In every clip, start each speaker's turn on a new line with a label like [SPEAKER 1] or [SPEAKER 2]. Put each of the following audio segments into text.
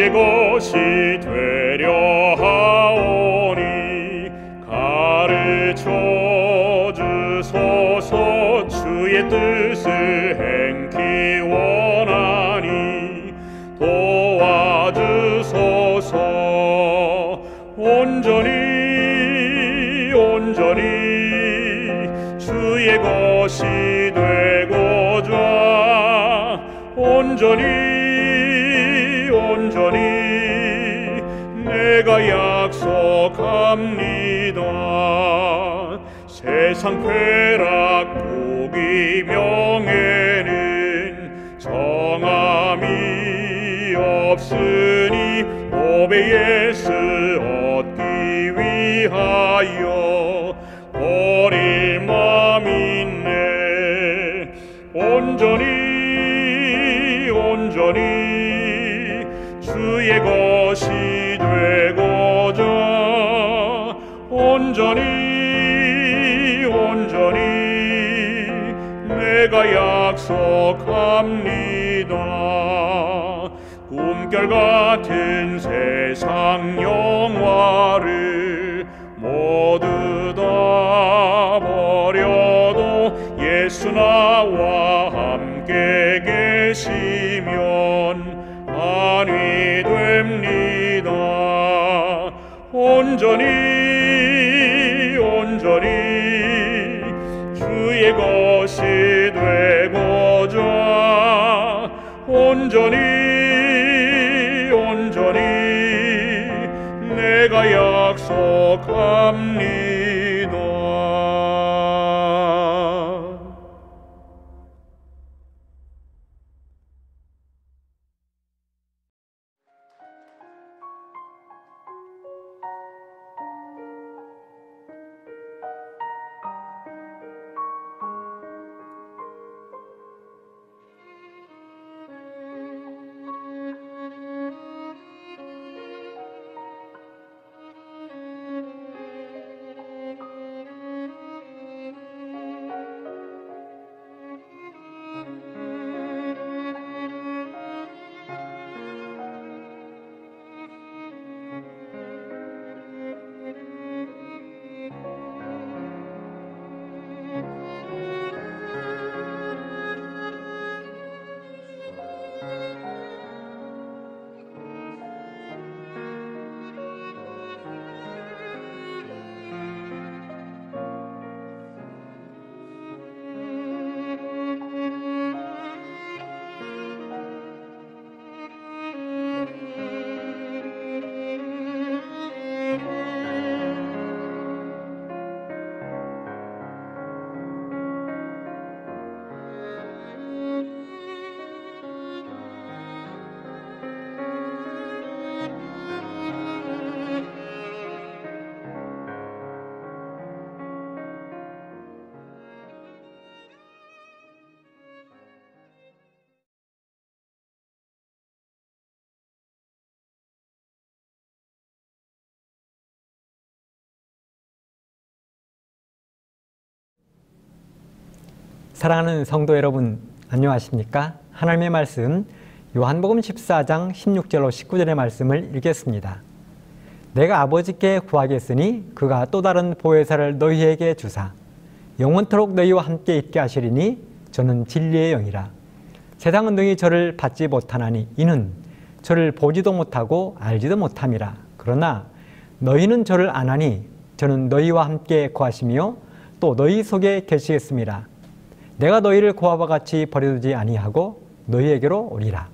[SPEAKER 1] 주의 것이 되려 하오니 가르쳐 주소서. 주의 뜻을 행키 원하니 도와주소서. 온전히 주의 것이 되고자 온전히 내가 약속합니다. 세상 쾌락 부귀 명예는 정함이 없으니 보배 예수 얻기 위하여 버릴 맘 있네. 온전히 주의 것이 되고자 온전히 내가 약속합니다. 꿈결 같은 세상 영화를 모두 다 버려도 예수 나와 함께 계시면 안위 됩니다. 온전히 주의 것이 되고자 온전히 내가 약속합니다.
[SPEAKER 2] 사랑하는 성도 여러분, 안녕하십니까? 하나님의 말씀 요한복음 14장 16절로 19절의 말씀을 읽겠습니다. 내가 아버지께 구하겠으니 그가 또 다른 보혜사를 너희에게 주사 영원토록 너희와 함께 있게 하시리니 저는 진리의 영이라. 세상은 능히 저를 받지 못하나니 이는 저를 보지도 못하고 알지도 못함이라. 그러나 너희는 저를 아나니 저는 너희와 함께 거하시며 또 너희 속에 계시겠습니다. 내가 너희를 고아와 같이 버려두지 아니하고 너희에게로 오리라.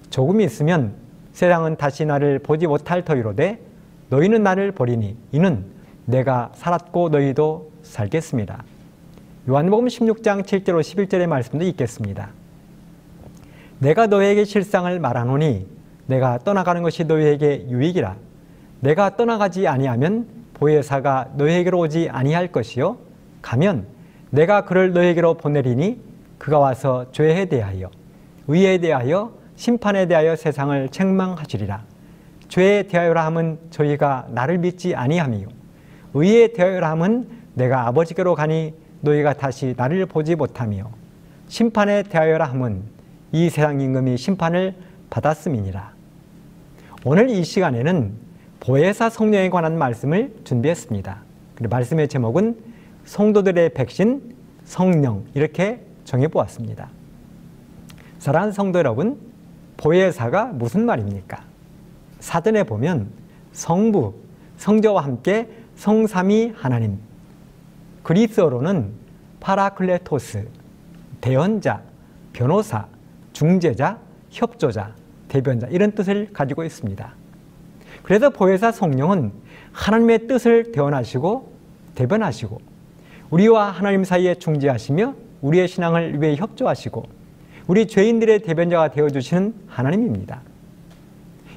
[SPEAKER 2] 조금이 있으면 세상은 다시 나를 보지 못할 터이로되 너희는 나를 보리니 이는 내가 살았고 너희도 살겠습니다. 요한복음 16장 7절로 11절의 말씀도 읽겠습니다. 내가 너희에게 실상을 말하노니 내가 떠나가는 것이 너희에게 유익이라. 내가 떠나가지 아니하면 보혜사가 너희에게로 오지 아니할 것이요 가면 내가 그를 너희에게로 보내리니 그가 와서 죄에 대하여 의에 대하여 심판에 대하여 세상을 책망하시리라. 죄에 대하여라 함은 저희가 나를 믿지 아니함이요 의에 대하여라 함은 내가 아버지께로 가니 너희가 다시 나를 보지 못하며 심판에 대하여라 함은 이 세상 임금이 심판을 받았음이니라. 오늘 이 시간에는 보혜사 성령에 관한 말씀을 준비했습니다. 말씀의 제목은 성도들의 백신 성령, 이렇게 정해보았습니다. 사랑하는 성도 여러분, 보혜사가 무슨 말입니까? 사전에 보면 성부, 성자와 함께 성삼위 하나님, 그리스어로는 파라클레토스, 대언자, 변호사, 중재자, 협조자, 대변자, 이런 뜻을 가지고 있습니다. 그래서 보혜사 성령은 하나님의 뜻을 대언하시고 대변하시고 우리와 하나님 사이에 중재하시며 우리의 신앙을 위해 협조하시고 우리 죄인들의 대변자가 되어주시는 하나님입니다.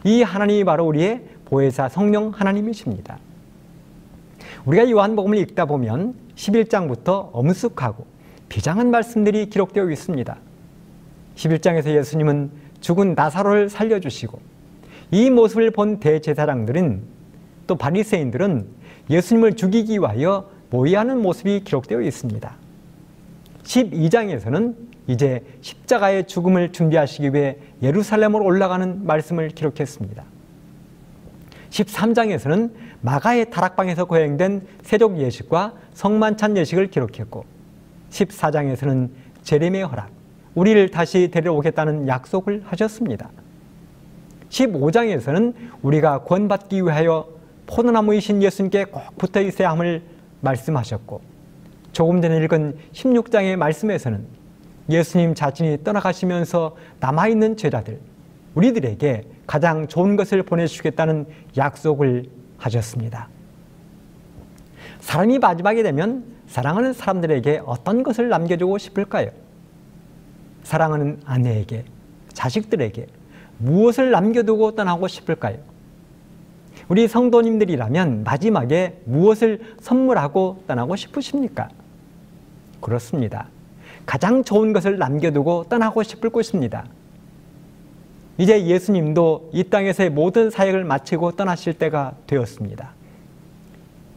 [SPEAKER 2] 이 하나님이 바로 우리의 보혜사 성령 하나님이십니다. 우리가 요한복음을 읽다 보면 11장부터 엄숙하고 비장한 말씀들이 기록되어 있습니다. 11장에서 예수님은 죽은 나사로를 살려주시고 이 모습을 본 대제사장들은 또 바리새인들은 예수님을 죽이기 위하여 모의하는 모습이 기록되어 있습니다. 12장에서는 이제 십자가의 죽음을 준비하시기 위해 예루살렘으로 올라가는 말씀을 기록했습니다. 13장에서는 마가의 다락방에서 거행된 세족 예식과 성만찬 예식을 기록했고 14장에서는 제림의 허락, 우리를 다시 데려오겠다는 약속을 하셨습니다. 15장에서는 우리가 구원받기 위하여 포도나무이신 예수님께 꼭 붙어 있어야 함을 말씀하셨고 조금 전에 읽은 16장의 말씀에서는 예수님 자신이 떠나가시면서 남아있는 제자들, 우리들에게 가장 좋은 것을 보내주시겠다는 약속을 하셨습니다. 사람이 마지막에 되면 사랑하는 사람들에게 어떤 것을 남겨주고 싶을까요? 사랑하는 아내에게, 자식들에게 무엇을 남겨두고 떠나고 싶을까요? 우리 성도님들이라면 마지막에 무엇을 선물하고 떠나고 싶으십니까? 그렇습니다. 가장 좋은 것을 남겨두고 떠나고 싶을 것입니다. 이제 예수님도 이 땅에서의 모든 사역을 마치고 떠나실 때가 되었습니다.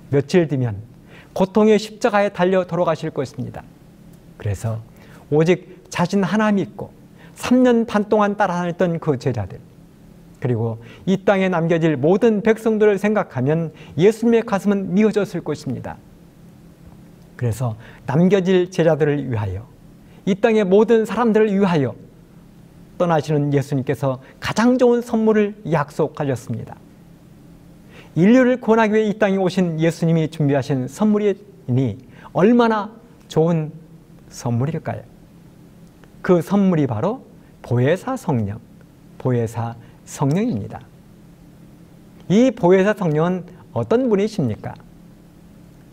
[SPEAKER 2] 며칠 뒤면 고통의 십자가에 달려 돌아가실 것입니다. 그래서 오직 자신 하나 믿고 3년 반 동안 따라다녔던 그 제자들, 그리고 이 땅에 남겨질 모든 백성들을 생각하면 예수님의 가슴은 미어졌을 것입니다. 그래서 남겨질 제자들을 위하여, 이 땅의 모든 사람들을 위하여 떠나시는 예수님께서 가장 좋은 선물을 약속하셨습니다. 인류를 구원하기 위해 이 땅에 오신 예수님이 준비하신 선물이니 얼마나 좋은 선물일까요? 그 선물이 바로 보혜사 성령, 보혜사 성령입니다. 이 보혜사 성령은 어떤 분이십니까?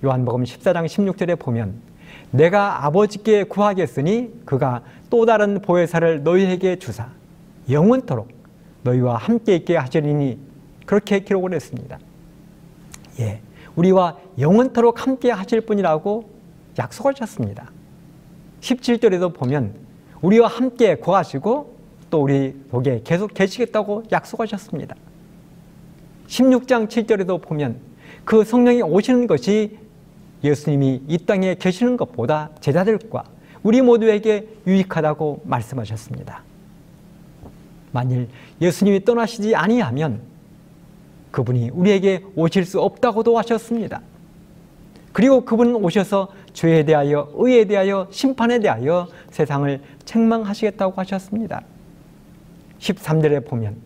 [SPEAKER 2] 요한복음 14장 16절에 보면 내가 아버지께 구하겠으니 그가 또 다른 보혜사를 너희에게 주사 영원토록 너희와 함께 있게 하시리니, 그렇게 기록을 했습니다. 예, 우리와 영원토록 함께 하실 분이라고 약속하셨습니다. 17절에도 보면 우리와 함께 거하시고 또 우리 복에 계속 계시겠다고 약속하셨습니다. 16장 7절에도 보면 그 성령이 오시는 것이 예수님이 이 땅에 계시는 것보다 제자들과 우리 모두에게 유익하다고 말씀하셨습니다. 만일 예수님이 떠나시지 아니하면 그분이 우리에게 오실 수 없다고도 하셨습니다. 그리고 그분은 오셔서 죄에 대하여, 의에 대하여, 심판에 대하여 세상을 책망하시겠다고 하셨습니다. 13절에 보면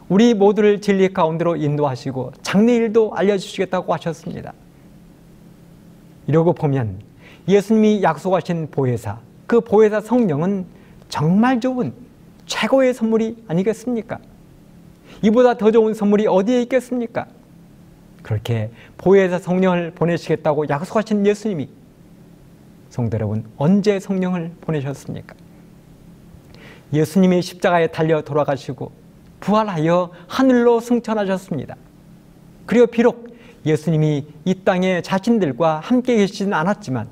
[SPEAKER 2] 우리 모두를 진리 가운데로 인도하시고 장래일도 알려주시겠다고 하셨습니다. 이러고 보면 예수님이 약속하신 보혜사, 그 보혜사 성령은 정말 좋은 최고의 선물이 아니겠습니까? 이보다 더 좋은 선물이 어디에 있겠습니까? 그렇게 보혜사 성령을 보내시겠다고 약속하신 예수님이, 성도 여러분, 언제 성령을 보내셨습니까? 예수님이 십자가에 달려 돌아가시고 부활하여 하늘로 승천하셨습니다. 그리고 비록 예수님이 이 땅에 자신들과 함께 계시지는 않았지만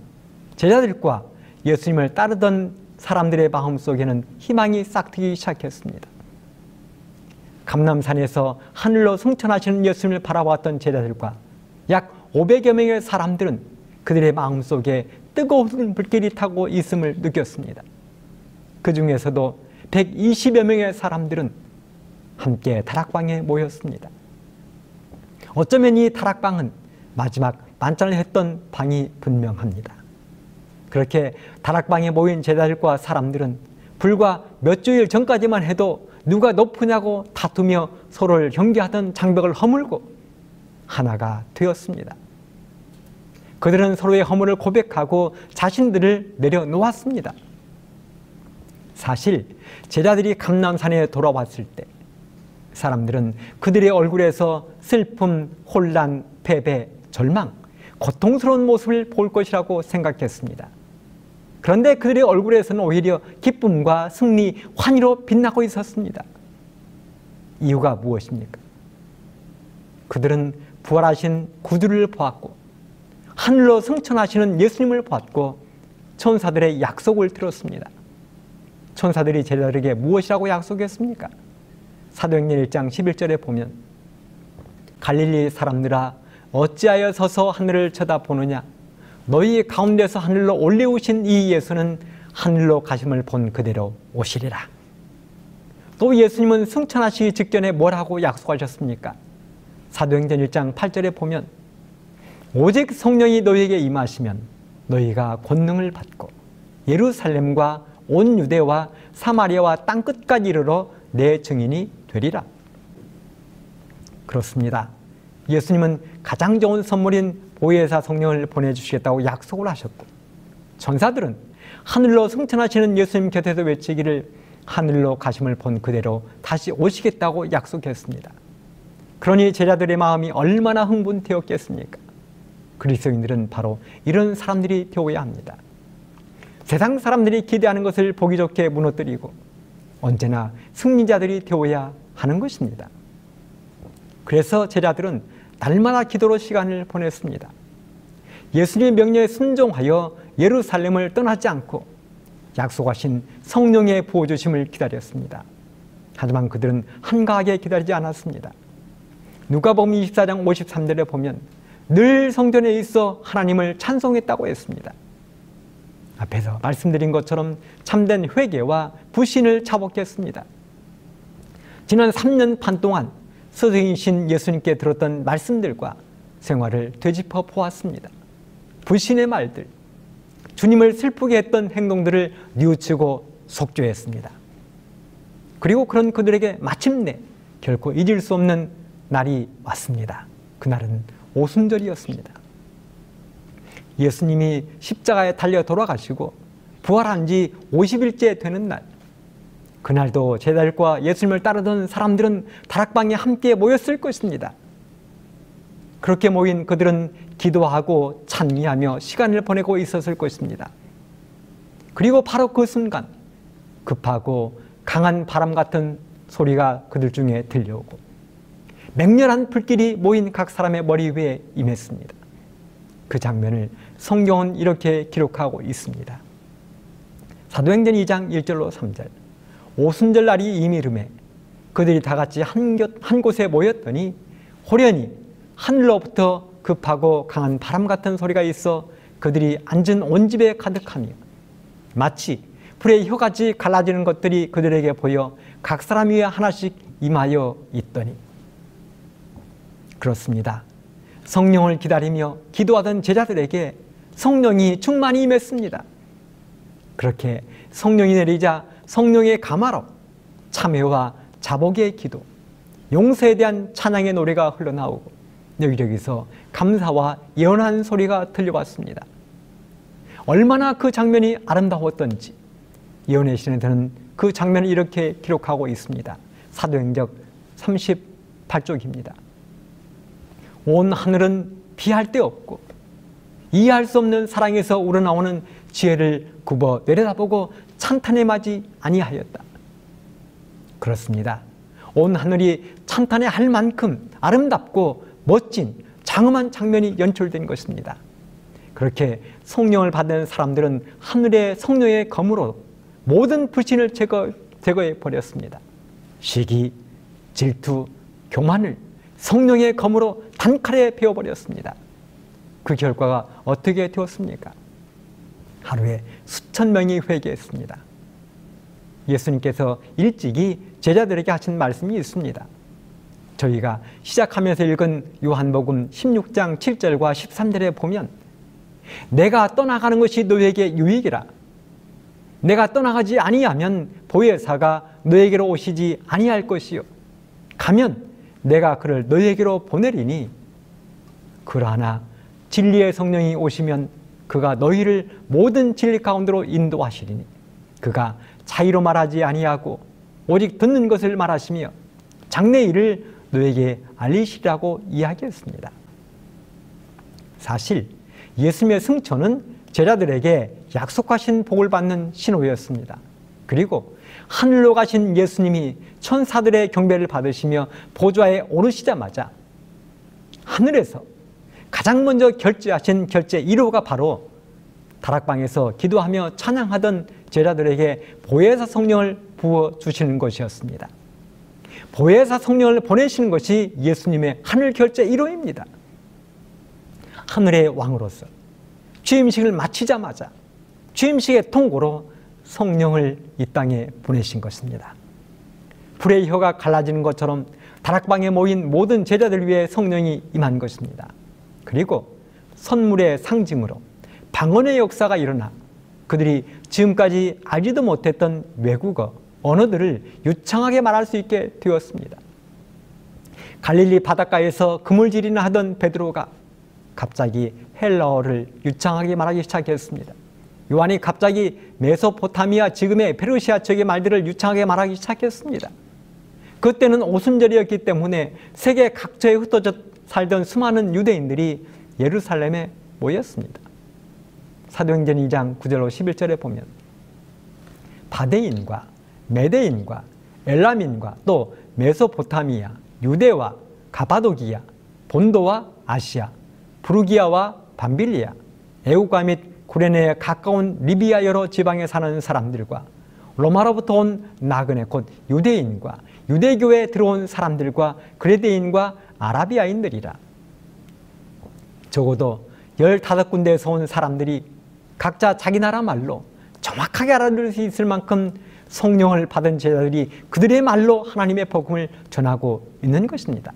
[SPEAKER 2] 제자들과 예수님을 따르던 사람들의 마음속에는 희망이 싹트기 시작했습니다. 감람산에서 하늘로 승천하시는 예수님을 바라보았던 제자들과 약 500여 명의 사람들은 그들의 마음속에 뜨거운 불길이 타고 있음을 느꼈습니다. 그 중에서도 120여 명의 사람들은 함께 다락방에 모였습니다. 어쩌면 이 다락방은 마지막 만찬을 했던 방이 분명합니다. 그렇게 다락방에 모인 제자들과 사람들은 불과 몇 주일 전까지만 해도 누가 높으냐고 다투며 서로를 경계하던 장벽을 허물고 하나가 되었습니다. 그들은 서로의 허물을 고백하고 자신들을 내려놓았습니다. 사실 제자들이 감람산에 돌아왔을 때 사람들은 그들의 얼굴에서 슬픔, 혼란, 패배, 절망, 고통스러운 모습을 볼 것이라고 생각했습니다. 그런데 그들의 얼굴에서는 오히려 기쁨과 승리, 환희로 빛나고 있었습니다. 이유가 무엇입니까? 그들은 부활하신 구주를 보았고 하늘로 승천하시는 예수님을 보았고 천사들의 약속을 들었습니다. 천사들이 제자들에게 무엇이라고 약속했습니까? 사도행전 1장 11절에 보면 갈릴리 사람들아 어찌하여 서서 하늘을 쳐다보느냐 너희 가운데서 하늘로 올리우신 이 예수는 하늘로 가심을 본 그대로 오시리라. 또 예수님은 승천하시기 직전에 뭐라고 약속하셨습니까? 사도행전 1장 8절에 보면 오직 성령이 너희에게 임하시면 너희가 권능을 받고 예루살렘과 온 유대와 사마리아와 땅끝까지 이르러 내 증인이 되리라. 그렇습니다. 예수님은 가장 좋은 선물인 보혜사 성령을 보내주시겠다고 약속을 하셨고 천사들은 하늘로 승천하시는 예수님 곁에서 외치기를 하늘로 가심을 본 그대로 다시 오시겠다고 약속했습니다. 그러니 제자들의 마음이 얼마나 흥분되었겠습니까? 그리스도인들은 바로 이런 사람들이 되어야 합니다. 세상 사람들이 기대하는 것을 보기 좋게 무너뜨리고 언제나 승리자들이 되어야 하는 것입니다. 그래서 제자들은 날마다 기도로 시간을 보냈습니다. 예수님의 명령에 순종하여 예루살렘을 떠나지 않고 약속하신 성령의 부어주심을 기다렸습니다. 하지만 그들은 한가하게 기다리지 않았습니다. 누가복음 24장 53절에 보면 늘 성전에 있어 하나님을 찬송했다고 했습니다. 앞에서 말씀드린 것처럼 참된 회개와 부신을 자복했습니다. 지난 3년 반 동안 스승이신 예수님께 들었던 말씀들과 생활을 되짚어 보았습니다. 부신의 말들, 주님을 슬프게 했던 행동들을 뉘우치고 속죄했습니다. 그리고 그런 그들에게 마침내 결코 잊을 수 없는 날이 왔습니다. 그날은 오순절이었습니다. 예수님이 십자가에 달려 돌아가시고 부활한 지 50일째 되는 날, 그날도 제자들과 예수님을 따르던 사람들은 다락방에 함께 모였을 것입니다. 그렇게 모인 그들은 기도하고 찬미하며 시간을 보내고 있었을 것입니다. 그리고 바로 그 순간 급하고 강한 바람 같은 소리가 그들 중에 들려오고 맹렬한 불길이 모인 각 사람의 머리 위에 임했습니다. 그 장면을 성경은 이렇게 기록하고 있습니다. 사도행전 2장 1절로 3절 오순절 날이 이미 이르매 그들이 다 같이 한 곳에 모였더니 호련히 하늘로부터 급하고 강한 바람 같은 소리가 있어 그들이 앉은 온 집에 가득하며 마치 불의 혀같이 갈라지는 것들이 그들에게 보여 각 사람 위에 하나씩 임하여 있더니. 그렇습니다. 성령을 기다리며 기도하던 제자들에게 성령이 충만히 임했습니다. 그렇게 성령이 내리자 성령의 감화로 참회와 자복의 기도, 용서에 대한 찬양의 노래가 흘러나오고 여기저기서 감사와 예언하는 소리가 들려왔습니다. 얼마나 그 장면이 아름다웠던지 예언의 시대는 그 장면을 이렇게 기록하고 있습니다. 사도행전 38쪽입니다. 온 하늘은 비할 데 없고 이해할 수 없는 사랑에서 우러나오는 지혜를 굽어 내려다보고 찬탄에 맞이 아니하였다. 그렇습니다. 온 하늘이 찬탄에 할 만큼 아름답고 멋진 장엄한 장면이 연출된 것입니다. 그렇게 성령을 받은 사람들은 하늘의 성령의 검으로 모든 불신을 제거해 버렸습니다. 시기, 질투, 교만을 성령의 검으로 단칼에 베어버렸습니다. 그 결과가 어떻게 되었습니까? 하루에 수천 명이 회개했습니다. 예수님께서 일찍이 제자들에게 하신 말씀이 있습니다. 저희가 시작하면서 읽은 요한복음 16장 7절과 13절에 보면 내가 떠나가는 것이 너에게 유익이라. 내가 떠나가지 아니하면 보혜사가 너에게로 오시지 아니할 것이요. 가면 내가 그를 너에게로 보내리니 그러나 진리의 성령이 오시면 그가 너희를 모든 진리 가운데로 인도하시리니 그가 자의로 말하지 아니하고 오직 듣는 것을 말하시며 장래 일을 너에게 알리시라고 이야기했습니다. 사실 예수님의 승천은 제자들에게 약속하신 복을 받는 신호였습니다. 그리고 하늘로 가신 예수님이 천사들의 경배를 받으시며 보좌에 오르시자마자 하늘에서 가장 먼저 결제하신 결제 1호가 바로 다락방에서 기도하며 찬양하던 제자들에게 보혜사 성령을 부어주시는 것이었습니다. 보혜사 성령을 보내시는 것이 예수님의 하늘 결제 1호입니다. 하늘의 왕으로서 취임식을 마치자마자 취임식의 통고로 성령을 이 땅에 보내신 것입니다. 불의 혀가 갈라지는 것처럼 다락방에 모인 모든 제자들 위해 성령이 임한 것입니다. 그리고 선물의 상징으로 방언의 역사가 일어나 그들이 지금까지 알지도 못했던 외국어, 언어들을 유창하게 말할 수 있게 되었습니다. 갈릴리 바닷가에서 그물질이나 하던 베드로가 갑자기 헬라어를 유창하게 말하기 시작했습니다. 요한이 갑자기 메소포타미아, 지금의 페르시아 지역의 말들을 유창하게 말하기 시작했습니다. 그때는 오순절이었기 때문에 세계 각처에 흩어져 살던 수많은 유대인들이 예루살렘에 모였습니다. 사도행전 2장 9절로 11절에 보면 바데인과 메데인과 엘라민과 또 메소포타미아, 유대와 가바도기아, 본도와 아시아, 부르기아와 밤빌리아, 애국가 및 구레네에 가까운 리비아 여러 지방에 사는 사람들과 로마로부터 온 나그네 곧 유대인과 유대교에 들어온 사람들과 그레데인과 아라비아인들이라. 적어도 15군데에서 온 사람들이 각자 자기 나라 말로 정확하게 알아들을 수 있을 만큼 성령을 받은 제자들이 그들의 말로 하나님의 복음을 전하고 있는 것입니다.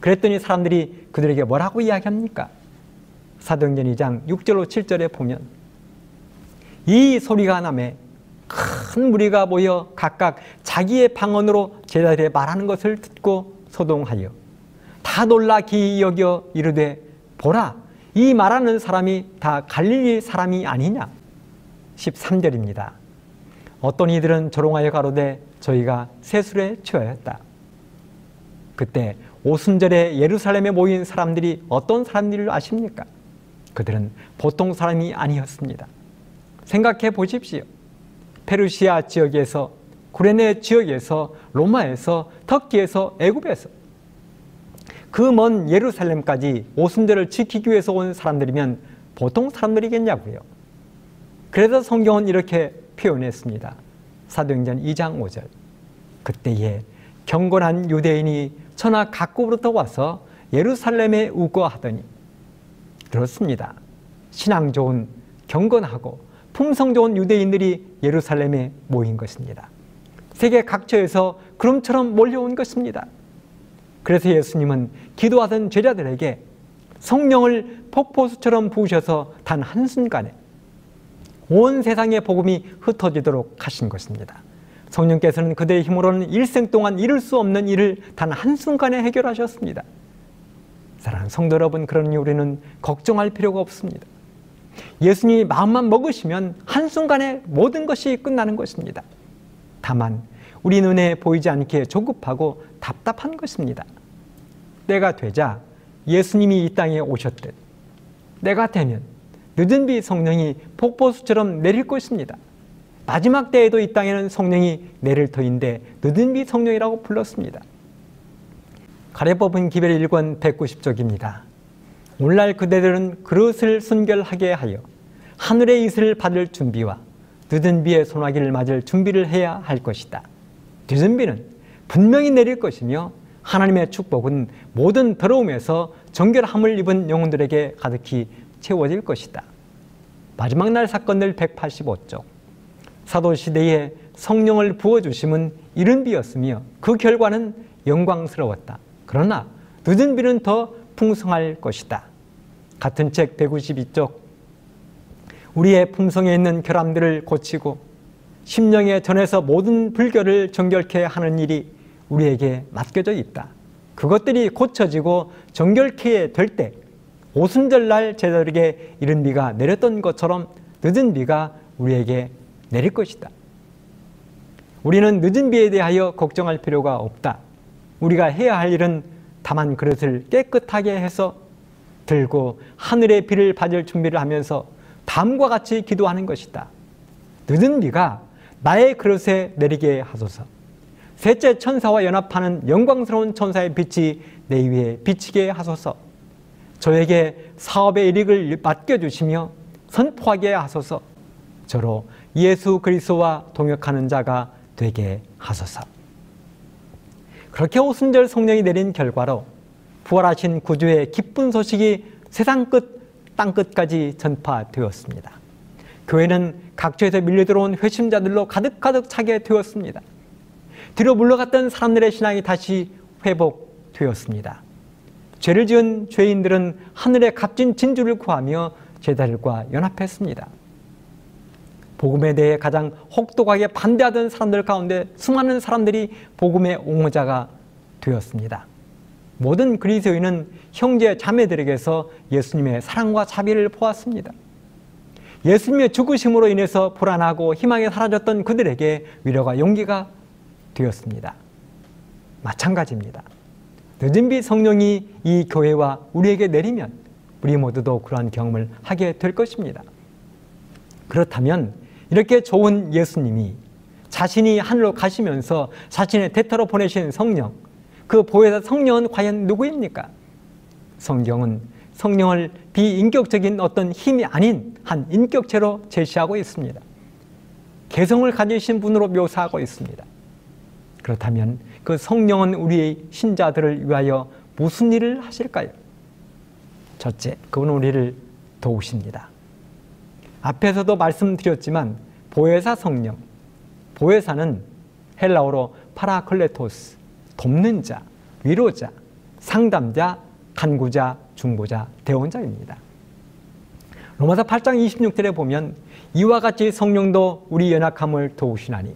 [SPEAKER 2] 그랬더니 사람들이 그들에게 뭐라고 이야기합니까? 사도행전 2장 6절로 7절에 보면 이 소리가 나매 큰 무리가 모여 각각 자기의 방언으로 제자들의 말하는 것을 듣고 소동하여 다 놀라 기이 여겨 이르되 보라, 이 말하는 사람이 다 갈릴리 사람이 아니냐. 13절입니다. 어떤 이들은 조롱하여 가로되 저희가 세술에 취하였다. 그때 오순절에 예루살렘에 모인 사람들이 어떤 사람들을 아십니까? 그들은 보통 사람이 아니었습니다. 생각해 보십시오. 페르시아 지역에서, 구레네 지역에서, 로마에서, 터키에서, 애굽에서 그 먼 예루살렘까지 오순절을 지키기 위해서 온 사람들이면 보통 사람들이겠냐고요. 그래서 성경은 이렇게 표현했습니다. 사도행전 2장 5절. 그때에 경건한 유대인이 천하 각국으로부터 와서 예루살렘에 우거하더니. 그렇습니다. 신앙 좋은, 경건하고 품성 좋은 유대인들이 예루살렘에 모인 것입니다. 세계 각처에서 구름처럼 몰려온 것입니다. 그래서 예수님은 기도하던 제자들에게 성령을 폭포수처럼 부으셔서 단 한순간에 온 세상의 복음이 흩어지도록 하신 것입니다. 성령께서는 그들의 힘으로는 일생 동안 이룰 수 없는 일을 단 한순간에 해결하셨습니다. 사랑하는 성도 여러분, 그러니 우리는 걱정할 필요가 없습니다. 예수님이 마음만 먹으시면 한순간에 모든 것이 끝나는 것입니다. 다만 우리 눈에 보이지 않게 조급하고 답답한 것입니다. 때가 되자 예수님이 이 땅에 오셨듯 때가 되면 늦은 비 성령이 폭포수처럼 내릴 것입니다. 마지막 때에도 이 땅에는 성령이 내릴 터인데 늦은 비 성령이라고 불렀습니다. 가래 뽑은 기별의 1권 190쪽입니다. 오늘날 그대들은 그릇을 순결하게 하여 하늘의 이슬을 받을 준비와 늦은 비의 소나기를 맞을 준비를 해야 할 것이다. 늦은 비는 분명히 내릴 것이며 하나님의 축복은 모든 더러움에서 정결함을 입은 영혼들에게 가득히 채워질 것이다. 마지막 날 사건들 185쪽. 사도시대에 성령을 부어주심은 이른 비였으며 그 결과는 영광스러웠다. 그러나 늦은 비는 더 풍성할 것이다. 같은 책 192쪽, 우리의 품성에 있는 결함들을 고치고 심령에 전해서 모든 불결을 정결케 하는 일이 우리에게 맡겨져 있다. 그것들이 고쳐지고 정결케 될 때 오순절날 제자들에게 이른 비가 내렸던 것처럼 늦은 비가 우리에게 내릴 것이다. 우리는 늦은 비에 대하여 걱정할 필요가 없다. 우리가 해야 할 일은 다만 그릇을 깨끗하게 해서 들고 하늘의 비를 받을 준비를 하면서 다음과 같이 기도하는 것이다. 늦은 비가 나의 그릇에 내리게 하소서. 셋째 천사와 연합하는 영광스러운 천사의 빛이 내 위에 비치게 하소서. 저에게 사업의 일익을 맡겨주시며 선포하게 하소서. 저로 예수 그리스도와 동역하는 자가 되게 하소서. 그렇게 오순절 성령이 내린 결과로 부활하신 구주의 기쁜 소식이 세상 끝 땅끝까지 전파되었습니다. 교회는 각처에서 밀려들어온 회심자들로 가득가득 차게 되었습니다. 뒤로 물러갔던 사람들의 신앙이 다시 회복되었습니다. 죄를 지은 죄인들은 하늘의 값진 진주를 구하며 제자들과 연합했습니다. 복음에 대해 가장 혹독하게 반대하던 사람들 가운데 수많은 사람들이 복음의 옹호자가 되었습니다. 모든 그리스도인은 형제 자매들에게서 예수님의 사랑과 자비를 보았습니다. 예수님의 죽으심으로 인해서 불안하고 희망이 사라졌던 그들에게 위로가 용기가 되었습니다. 마찬가지입니다. 늦은 비 성령이 이 교회와 우리에게 내리면 우리 모두도 그러한 경험을 하게 될 것입니다. 그렇다면 이렇게 좋은 예수님이 자신이 하늘로 가시면서 자신의 대타로 보내신 성령, 그 보혜사 성령은 과연 누구입니까? 성경은 성령을 비인격적인 어떤 힘이 아닌 한 인격체로 제시하고 있습니다. 개성을 가지신 분으로 묘사하고 있습니다. 그렇다면 그 성령은 우리의 신자들을 위하여 무슨 일을 하실까요? 첫째, 그분은 우리를 도우십니다. 앞에서도 말씀드렸지만 보혜사 성령, 보혜사는 헬라어로 파라클레토스, 돕는 자, 위로자, 상담자, 간구자, 중보자, 대원자입니다. 로마서 8장 26절에 보면 이와 같이 성령도 우리 연약함을 도우시나니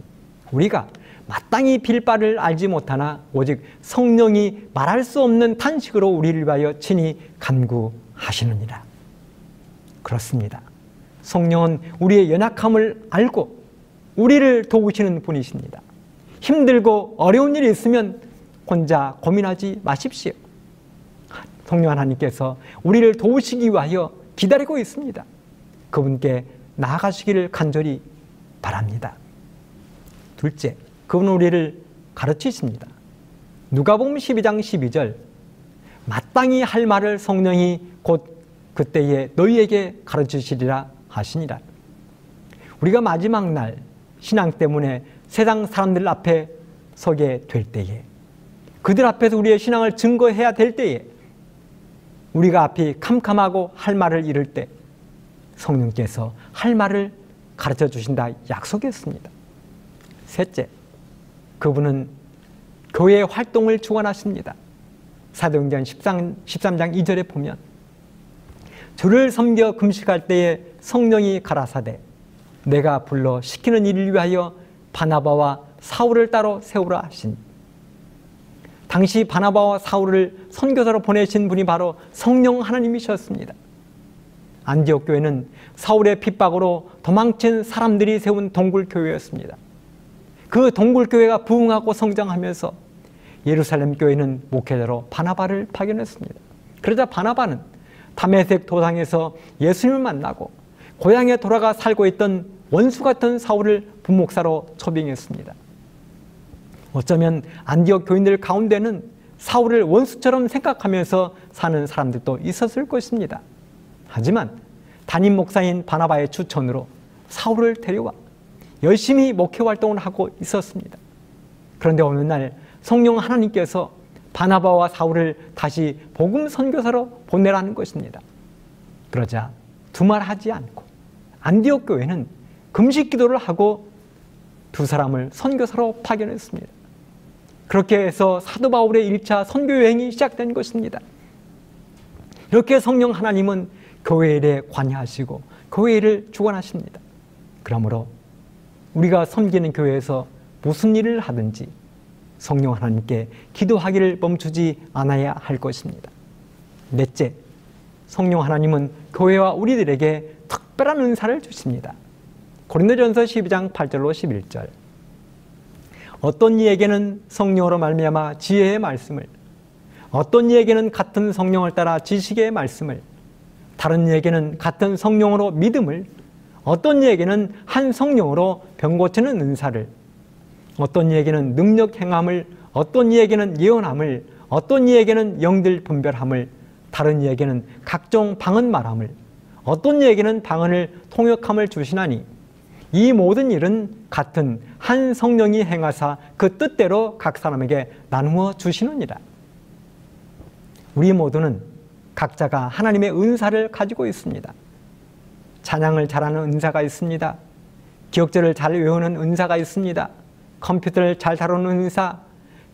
[SPEAKER 2] 우리가 마땅히 빌 바를 알지 못하나 오직 성령이 말할 수 없는 탄식으로 우리를 위하여 친히 간구하시느니라. 그렇습니다. 성령은 우리의 연약함을 알고 우리를 도우시는 분이십니다. 힘들고 어려운 일이 있으면 혼자 고민하지 마십시오. 성령 하나님께서 우리를 도우시기 위하여 기다리고 있습니다. 그분께 나아가시기를 간절히 바랍니다. 둘째, 그분은 우리를 가르치십니다. 누가복음 12장 12절, 마땅히 할 말을 성령이 곧 그때에 너희에게 가르치시리라 하시니라. 우리가 마지막 날 신앙 때문에 세상 사람들 앞에 서게 될 때에, 그들 앞에서 우리의 신앙을 증거해야 될 때에, 우리가 앞이 캄캄하고 할 말을 잃을 때 성령께서 할 말을 가르쳐 주신다 약속했습니다. 셋째, 그분은 교회의 활동을 주관하십니다. 사도행전 13장 2절에 보면 주를 섬겨 금식할 때에 성령이 가라사대 내가 불러 시키는 일을 위하여 바나바와 사울을 따로 세우라 하시니, 당시 바나바와 사울을 선교사로 보내신 분이 바로 성령 하나님이셨습니다. 안디옥 교회는 사울의 핍박으로 도망친 사람들이 세운 동굴교회였습니다. 그 동굴교회가 부흥하고 성장하면서 예루살렘 교회는 목회자로 바나바를 파견했습니다. 그러자 바나바는 다메섹 도상에서 예수님을 만나고 고향에 돌아가 살고 있던 원수 같은 사울을 부목사로 초빙했습니다. 어쩌면 안디옥 교인들 가운데는 사울을 원수처럼 생각하면서 사는 사람들도 있었을 것입니다. 하지만 담임 목사인 바나바의 추천으로 사울을 데려와 열심히 목회 활동을 하고 있었습니다. 그런데 어느 날 성령 하나님께서 바나바와 사울을 다시 복음 선교사로 보내라는 것입니다. 그러자 두말하지 않고 안디옥 교회는 금식 기도를 하고 두 사람을 선교사로 파견했습니다. 그렇게 해서 사도 바울의 1차 선교 여행이 시작된 것입니다. 이렇게 성령 하나님은 교회 일에 관여하시고 교회 일을 주관하십니다. 그러므로 우리가 섬기는 교회에서 무슨 일을 하든지 성령 하나님께 기도하기를 멈추지 않아야 할 것입니다. 넷째, 성령 하나님은 교회와 우리들에게 특별한 은사를 주십니다. 고린도전서 12장 8절로 11절. 어떤 이에게는 성령으로 말미암아 지혜의 말씀을, 어떤 이에게는 같은 성령을 따라 지식의 말씀을, 다른 이에게는 같은 성령으로 믿음을, 어떤 이에게는 한 성령으로 병 고치는 은사를, 어떤 이에게는 능력 행함을, 어떤 이에게는 예언함을, 어떤 이에게는 영들 분별함을, 다른 이에게는 각종 방언 말함을, 어떤 이에게는 방언을 통역함을 주시나니 이 모든 일은 같은 한 성령이 행하사 그 뜻대로 각 사람에게 나누어 주시느니라. 우리 모두는 각자가 하나님의 은사를 가지고 있습니다. 찬양을 잘하는 은사가 있습니다. 기억절을 잘 외우는 은사가 있습니다. 컴퓨터를 잘 다루는 은사,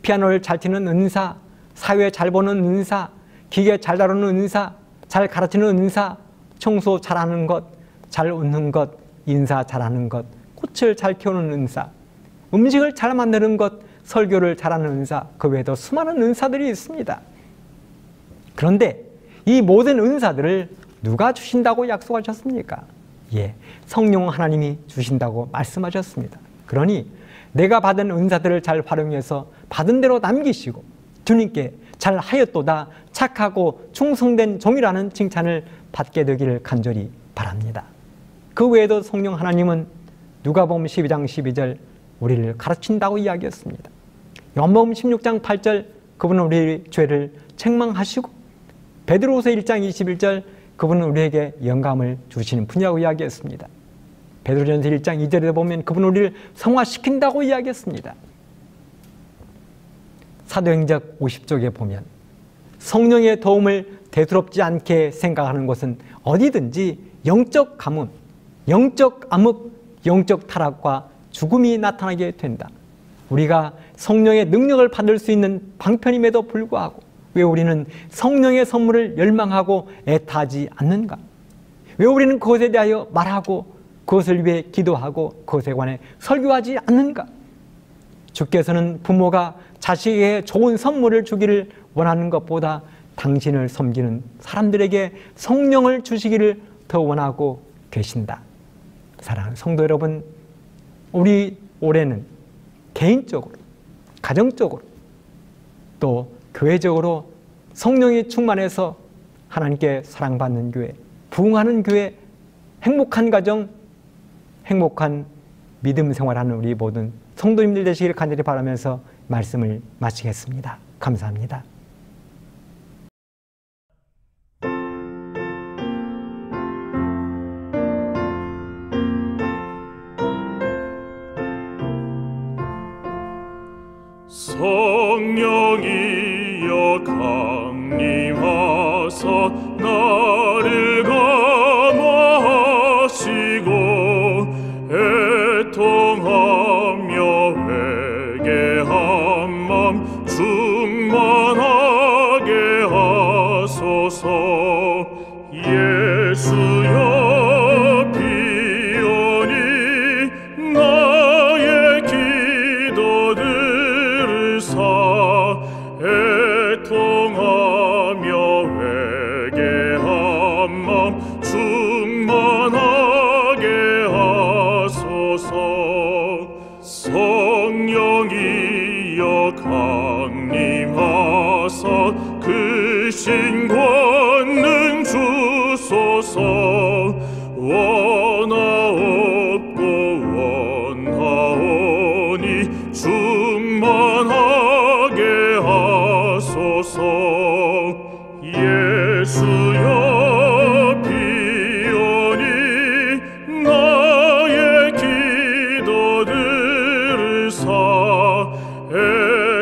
[SPEAKER 2] 피아노를 잘 치는 은사, 사회 잘 보는 은사, 기계 잘 다루는 은사, 잘 가르치는 은사, 청소 잘하는 것, 잘 웃는 것, 인사 잘하는 것, 꽃을 잘 키우는 은사, 음식을 잘 만드는 것, 설교를 잘하는 은사, 그 외에도 수많은 은사들이 있습니다. 그런데 이 모든 은사들을 누가 주신다고 약속하셨습니까? 예, 성령 하나님이 주신다고 말씀하셨습니다. 그러니 내가 받은 은사들을 잘 활용해서 받은 대로 남기시고 주님께 잘 하였도다 착하고 충성된 종이라는 칭찬을 받게 되기를 간절히 바랍니다. 그 외에도 성령 하나님은 누가복음 12장 12절 우리를 가르친다고 이야기했습니다. 요한복음 16장 8절 그분은 우리의 죄를 책망하시고, 베드로후서 1장 21절 그분은 우리에게 영감을 주시는 분이라고 이야기했습니다. 베드로전서 1장 2절에 보면 그분은 우리를 성화시킨다고 이야기했습니다. 사도행전 50쪽에 보면 성령의 도움을 대수롭지 않게 생각하는 것은 어디든지 영적 가뭄, 영적 암흑, 영적 타락과 죽음이 나타나게 된다. 우리가 성령의 능력을 받을 수 있는 방편임에도 불구하고 왜 우리는 성령의 선물을 열망하고 애타지 않는가? 왜 우리는 그것에 대하여 말하고 그것을 위해 기도하고 그것에 관해 설교하지 않는가? 주께서는 부모가 자식에게 좋은 선물을 주기를 원하는 것보다 당신을 섬기는 사람들에게 성령을 주시기를 더 원하고 계신다. 사랑하는 성도 여러분, 우리 올해는 개인적으로, 가정적으로, 또 교회적으로 성령이 충만해서 하나님께 사랑받는 교회, 부흥하는 교회, 행복한 가정, 행복한 믿음 생활하는 우리 모든 성도님들 되시기를 간절히 바라면서 말씀을 마치겠습니다. 감사합니다.
[SPEAKER 1] 성령이여 강림하사 나를 감화하시고 애통하며 회개한 맘 충만하게 하소서. 예수여 비오니 나의 기도들을 애통하며 회개한 맘 충만하게 하소서. 성령이여 강림하사 그 신권능 주소서. 원하옵고 원하오니 충만하게 하소서. 예수여 비오니 나의 기도들을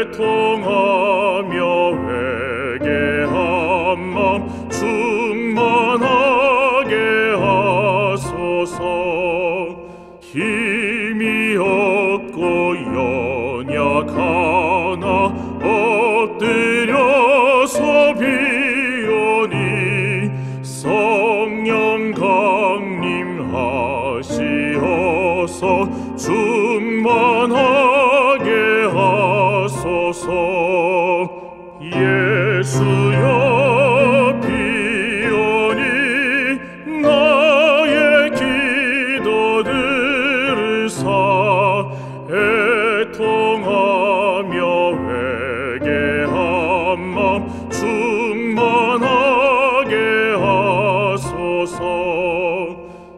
[SPEAKER 1] 애통하며 회개한 맘 충만하게 하소서. 힘이 없고 주셔서 비오니 성령 강림하시어서 충만하게 하소서. 예수여 비오니 나의 기도 들으사 애통하며 회개한 마음 충만하게 하소서.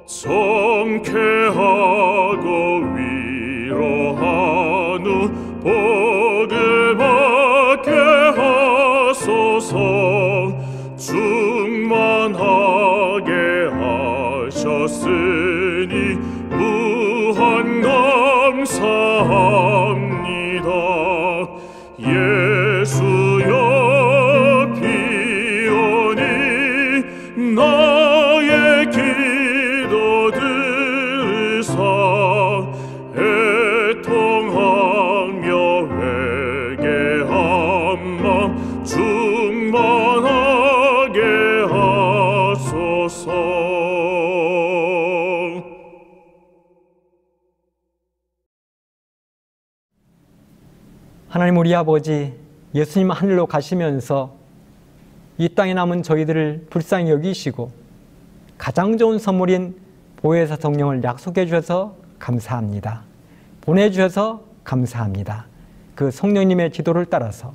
[SPEAKER 1] 정쾌하고 위로한 후 복을 받게 하소서. 충만하게 하셨으니 무한 감사합니다. 예수여 비오니 나의 기도 들으사 애통하며 회개한 마음 충만하게 하소서.
[SPEAKER 2] 하나님 우리 아버지, 예수님 하늘로 가시면서 이 땅에 남은 저희들을 불쌍히 여기시고 가장 좋은 선물인 보혜사 성령을 약속해 주셔서 감사합니다. 보내주셔서 감사합니다. 그 성령님의 지도를 따라서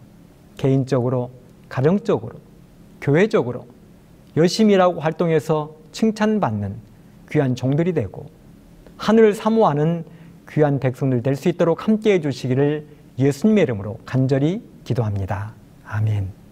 [SPEAKER 2] 개인적으로, 가정적으로, 교회적으로 열심히 일하고 활동해서 칭찬받는 귀한 종들이 되고 하늘을 사모하는 귀한 백성들 될 수 있도록 함께해 주시기를 예수님의 이름으로 간절히 기도합니다. 아멘.